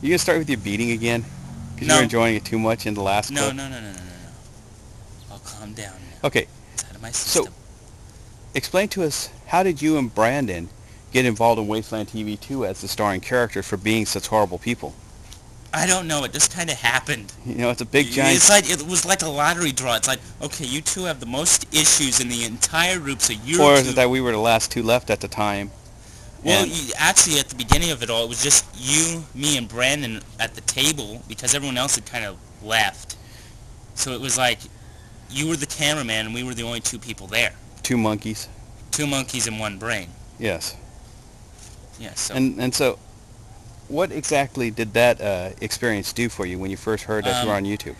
You gonna start with your beating again? Because you were No. enjoying it too much in the last No, clip. no, no, no, no, no, no. I'll calm down now. Okay, It's out of my so system. explain to us, how did you and Brandon get involved in Wasteland TV 2 as the starring character for being such horrible people? I don't know. It just kind of happened. You know, it's a big giant... It's like it was like a lottery draw. It's like, okay, you two have the most issues in the entire group, so you're Or is it two. that we were the last two left at the time? Well, And actually, at the beginning of it all, it was just you, me, and Brandon at the table because everyone else had kind of left. So it was like you were the cameraman and we were the only two people there. two monkeys. Two monkeys and one brain. Yes. Yeah. So. And so, what exactly did that experience do for you when you first heard that you were on YouTube?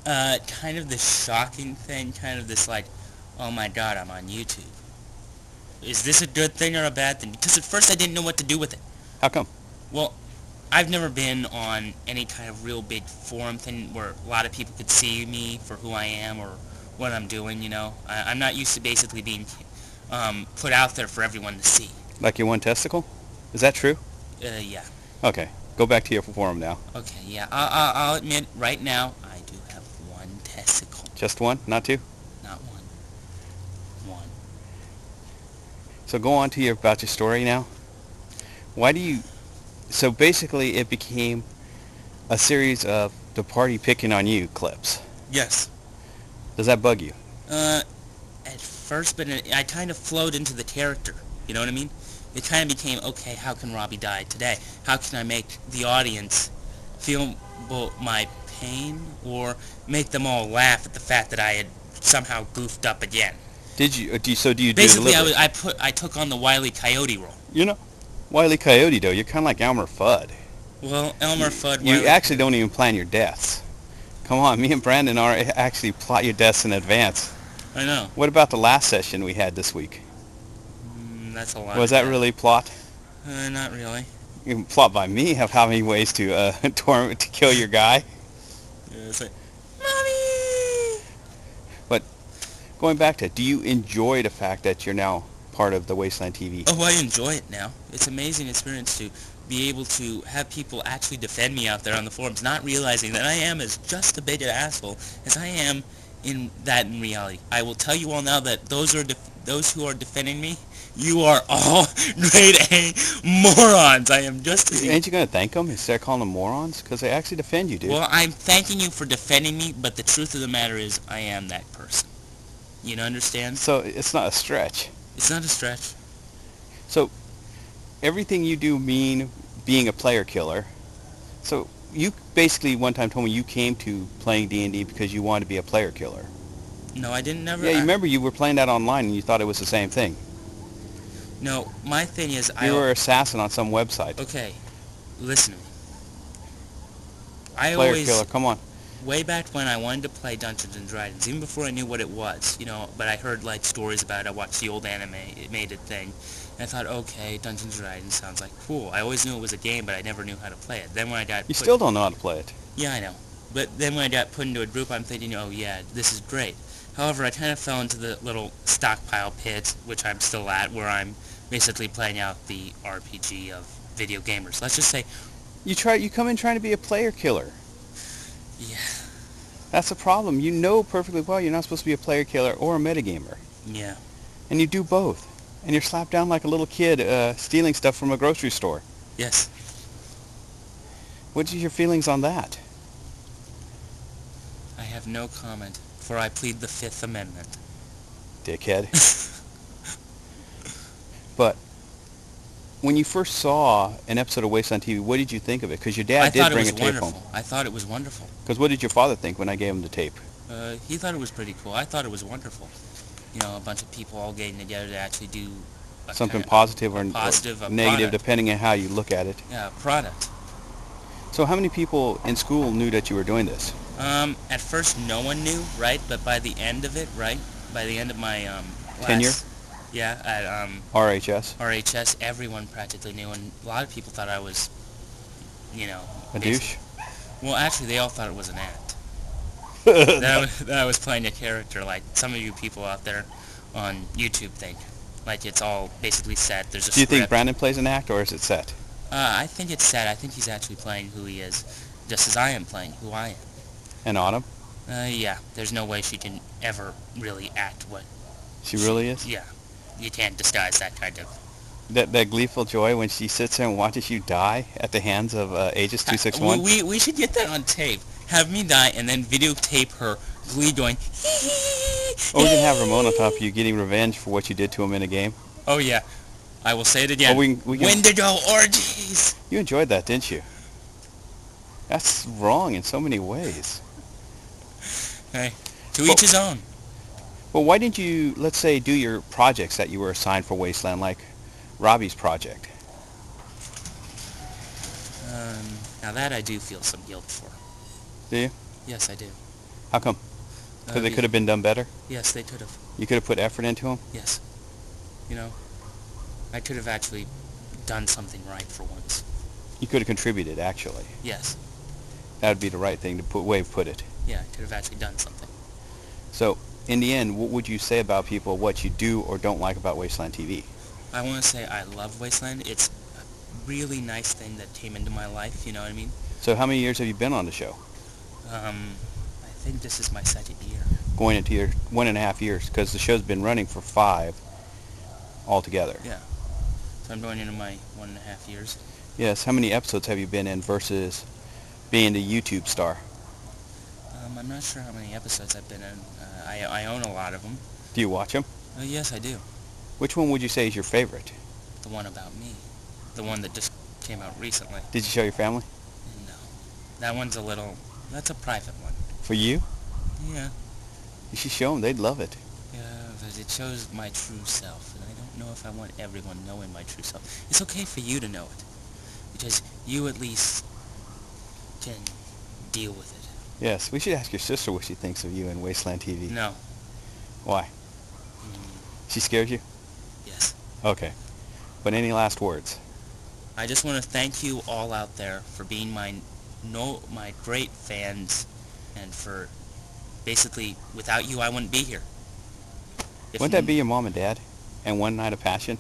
Kind of this shocking thing, kind of this like, oh my god, I'm on YouTube. Is this a good thing or a bad thing? Because at first I didn't know what to do with it. How come? Well, I've never been on any kind of real big forum thing where a lot of people could see me for who I am or what I'm doing, you know. I'm not used to basically being put out there for everyone to see. Like your one testicle? Is that true? Yeah. Okay. Go back to your forum now. Okay, yeah. I'll admit right now I do have one testicle. Just one? Not two? Not one. One. So go on to about your story now. Why do you... So basically it became a series of the party picking on you clips. Yes. Does that bug you? At first, but I kind of flowed into the character. You know what I mean? It kind of became, okay, how can Robbie die today? How can I make the audience feel my pain or make them all laugh at the fact that I had somehow goofed up again? Did you? Do you Basically, deliberate? I took on the Wile E. Coyote role. You know, Wile E. Coyote though, you're kind of like Elmer Fudd. Well, Elmer Fudd... You actually don't even plan your deaths. Come on, me and Brandon are actually plot your deaths in advance. I know. What about the last session we had this week? That's a lot. Was that really plot? Not really. You can plot by me of how many ways to to kill your guy. Yeah, it's like, Mommy! But going back to it, do you enjoy the fact that you're now part of the Wasteland TV? Oh, I enjoy it now. It's an amazing experience to be able to have people actually defend me out there on the forums, not realizing that I am as just a big an asshole as I am in reality. I will tell you all now that those who are defending me, you are all grade A morons. I am just as... Ain't you going to thank them instead of calling them morons? Because they actually defend you, dude. Well, I'm thanking you for defending me, but the truth of the matter is I am that person. You understand? So it's not a stretch. It's not a stretch. So everything you do mean being a player killer. So you basically one time told me you came to playing D&D because you wanted to be a player killer. No, I didn't never... Yeah, you remember you were playing that online and you thought it was the same thing. No, my thing is... You were an assassin on some website. Okay, listen to me. Player killer, come on. Way back when I wanted to play Dungeons & Dragons, even before I knew what it was, you know, but I heard, like, stories about it. I watched the old animated thing, and I thought, okay, Dungeons & Dragons sounds like cool. I always knew it was a game, but I never knew how to play it. Then when I got... You still don't know how to play it. Yeah, I know. But then when I got put into a group, I'm thinking, oh yeah, this is great. However, I kind of fell into the little stockpile pit, which I'm still at, where I'm basically playing out the RPG of video gamers. Let's just say... You come in trying to be a player killer. Yeah. That's the problem. You know perfectly well you're not supposed to be a player killer or a metagamer. Yeah. And you do both. And you're slapped down like a little kid stealing stuff from a grocery store. Yes. What's your feelings on that? I have no comment, for I plead the Fifth Amendment. Dickhead. But when you first saw an episode of Wasteland TV, what did you think of it? Because your dad did bring a tape home. I thought it was wonderful. Because what did your father think when I gave him the tape? He thought it was pretty cool. I thought it was wonderful. You know, a bunch of people all getting together to actually do... Something positive or negative, product. Depending on how you look at it. Yeah, product. So how many people in school knew that you were doing this? At first no one knew, right? But by the end of it, right? By the end of my tenure? Yeah, at RHS, everyone practically knew, and a lot of people thought I was, you know... A douche? Well, actually, they all thought it was an act. that I was playing a character, like some of you people out there on YouTube think. Like, it's all basically set, there's a Do you script. think Brandon plays an act, or is it set? I think it's sad. I think he's actually playing who he is, just as I am playing who I am. And Autumn? Yeah, there's no way she can ever really act what She really is? Yeah, you can't disguise that kind of... That gleeful joy when she sits there and watches you die at the hands of Aegis 261? We should get that on tape. Have me die and then videotape her glee going... Or we can have Ramon on top of you getting revenge for what you did to him in a game. Oh yeah, I will say it again. Or we can, Wendigo orgies! You enjoyed that, didn't you? That's wrong in so many ways. Hey, to each his own. Well, why didn't you, let's say, do your projects that you were assigned for Wasteland, like Robbie's project? Now that I do feel some guilt for. Do you? Yes, I do. How come? Because they could have been done better? Yes, they could have. You could have put effort into them? Yes. You know, I could have actually done something right for once. You could have contributed, actually. Yes. That would be the right thing to put it. Yeah, I could have actually done something. So, in the end, what would you say about people, what you do or don't like about Wasteland TV? I want to say I love Wasteland. It's a really nice thing that came into my life, you know what I mean? So how many years have you been on the show? I think this is my second year. Going into your 1.5 years, because the show's been running for 5 altogether. Yeah. So I'm going into my 1.5 years. Yes. How many episodes have you been in versus being the YouTube star? I'm not sure how many episodes I've been in. I own a lot of them. Do you watch them? Yes, I do. Which one would you say is your favorite? The one about me. The one that just came out recently. Did you show your family? No. That one's a little... That's a private one. For you? Yeah. You should show them. They'd love it. Yeah, but it shows my true self, and I don't know if I want everyone knowing my true self. It's okay for you to know it, because you at least can deal with it. Yes. We should ask your sister what she thinks of you in Wasteland TV. No. Why? She scared you? Yes. Okay. But any last words? I just want to thank you all out there for being my great fans, and for basically, without you I wouldn't be here. Wouldn't that be your mom and dad? And One Night of Passion?